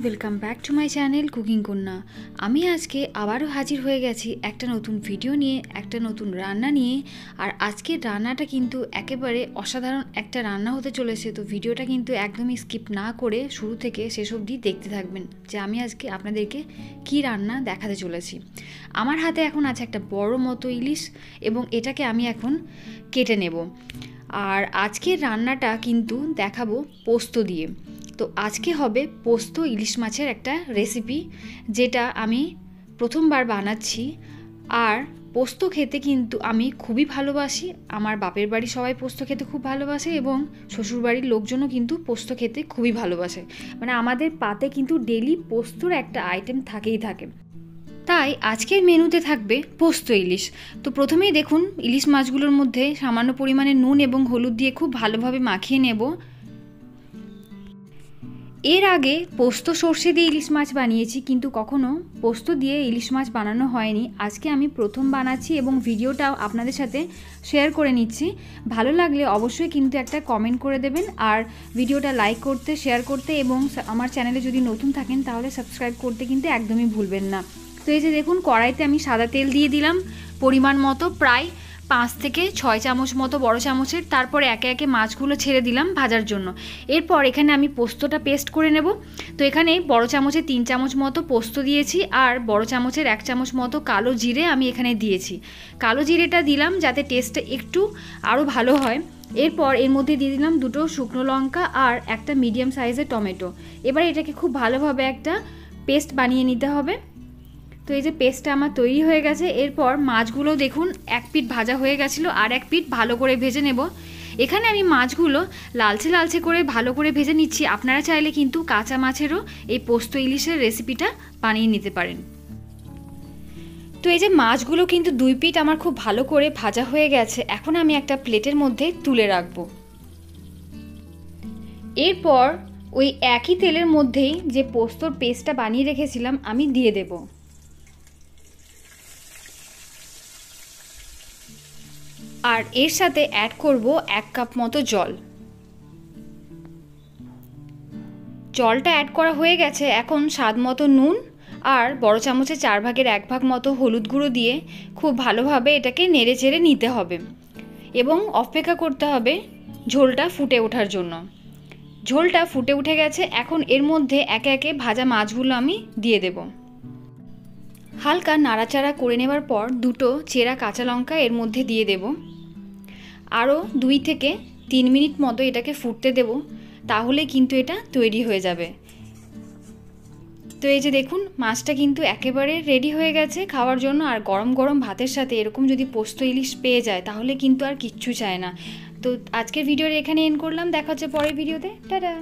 Welcome back to my channel cooking কন্যা। আমি আজকে আবারও হাজির হয়ে গেছি একটা নতুন ভিডিও নিয়ে, একটা নতুন রান্না নিয়ে। আর আজকের রান্নাটা কিন্তু একেবারে অসাধারণ একটা রান্না হতে চলেছে। তো ভিডিওটা কিন্তু একদমই স্কিপ না করে শুরু থেকে শেষ অবধি দেখতে থাকবেন যে আমি আজকে আপনাদেরকে কী রান্না দেখাতে চলেছি। আমার হাতে এখন আছে একটা বড় মতো ইলিশ এবং এটাকে আমি এখন কেটে নেব। আর আজকের রান্নাটা কিন্তু দেখাবো পোস্ত দিয়ে। তো আজকে হবে পোস্ত ইলিশ মাছের একটা রেসিপি, যেটা আমি প্রথমবার বানাচ্ছি। আর পোস্ত খেতে কিন্তু আমি খুবই ভালোবাসি। আমার বাপের বাড়ি সবাই পোস্ত খেতে খুব ভালোবাসে এবং শ্বশুরবাড়ির লোকজনও কিন্তু পোস্ত খেতে খুবই ভালোবাসে। মানে আমাদের পাতে কিন্তু ডেলি পোস্তর একটা আইটেম থাকেই থাকে। তাই আজকের মেনুতে থাকবে পোস্ত ইলিশ। তো প্রথমেই দেখুন, ইলিশ মাছগুলোর মধ্যে সামান্য পরিমাণে নুন এবং হলুদ দিয়ে খুব ভালোভাবে মাখিয়ে নেব। এর আগে পোস্ত সর্ষে দিয়ে ইলিশ মাছ বানিয়েছি, কিন্তু কখনো পোস্ত দিয়ে ইলিশ মাছ বানানো হয়নি। আজকে আমি প্রথম বানাচ্ছি এবং ভিডিওটাও আপনাদের সাথে শেয়ার করে নিচ্ছি। ভালো লাগলে অবশ্যই কিন্তু একটা কমেন্ট করে দেবেন, আর ভিডিওটা লাইক করতে, শেয়ার করতে এবং আমার চ্যানেলে যদি নতুন থাকেন তাহলে সাবস্ক্রাইব করতে কিন্তু একদমই ভুলবেন না। তো এই যে দেখুন, কড়াইতে আমি সাদা তেল দিয়ে দিলাম পরিমাণ মতো, প্রায় 5 থেকে 6 চামচ মতো বড় চামচের। তারপরে একে একে মাছগুলো ছেড়ে দিলাম ভাজার জন্য। এরপর এখানে আমি পোস্তটা পেস্ট করে নেব। তো এখানে বড় চামচে 3 চামচ মতো পোস্ত দিয়েছি, আর বড় চামচের 1 চামচ মতো কালো জিরে আমি এখানে দিয়েছি। কালো জিরেটা দিলাম যাতে টেস্টটা একটু আরও ভালো হয়। এরপর এর মধ্যে দিয়ে দিলাম 2টো শুকনো লঙ্কা আর একটা মিডিয়াম সাইজের টমেটো। এবার এটাকে খুব ভালোভাবে একটা পেস্ট বানিয়ে নিতে হবে। তো এই যে পেস্টটা আমার তৈরি হয়ে গেছে। এরপর মাছগুলো দেখুন, এক পিঠ ভাজা হয়ে গেছিলো, আর এক পিঠ ভালো করে ভেজে নেব। এখানে আমি মাছগুলো লালচে লালচে করে ভালো করে ভেজে নিচ্ছি। আপনারা চাইলে কিন্তু কাঁচা মাছেরও এই পোস্ত ইলিশের রেসিপিটা বানিয়ে নিতে পারেন। তো এই যে মাছগুলো কিন্তু 2 পিঠ আমার খুব ভালো করে ভাজা হয়ে গেছে। এখন আমি একটা প্লেটের মধ্যে তুলে রাখবো। এরপর ওই একই তেলের মধ্যেই যে পোস্তর পেস্টটা বানিয়ে রেখেছিলাম আমি দিয়ে দেবো। আর এর সাথে অ্যাড করব 1 কাপ মতো জল। জলটা অ্যাড করা হয়ে গেছে। এখন স্বাদ মতো নুন আর বড় চামচে 4 ভাগের 1 ভাগ মতো হলুদ গুঁড়ো দিয়ে খুব ভালোভাবে এটাকে নেড়ে চেড়ে নিতে হবে এবং অপেক্ষা করতে হবে ঝোলটা ফুটে ওঠার জন্য। ঝোলটা ফুটে উঠে গেছে। এখন এর মধ্যে একে একে ভাজা মাছগুলো আমি দিয়ে দেব। হালকা নাড়াচাড়া করে নেবার পর 2টো চেরা কাঁচা লঙ্কা এর মধ্যে দিয়ে দেব। আরও 2 থেকে 3 মিনিট মতো এটাকে ফুটতে দেব, তাহলে কিন্তু এটা তৈরি হয়ে যাবে। তো এই যে দেখুন, মাছটা কিন্তু একেবারে রেডি হয়ে গেছে খাওয়ার জন্য। আর গরম গরম ভাতের সাথে এরকম যদি পোস্ত ইলিশ পেয়ে যায় তাহলে কিন্তু আর কিচ্ছু চায় না। তো আজকের ভিডিওর এখানে এন্ড করলাম। দেখা হচ্ছে পরের ভিডিওতে। টাটা।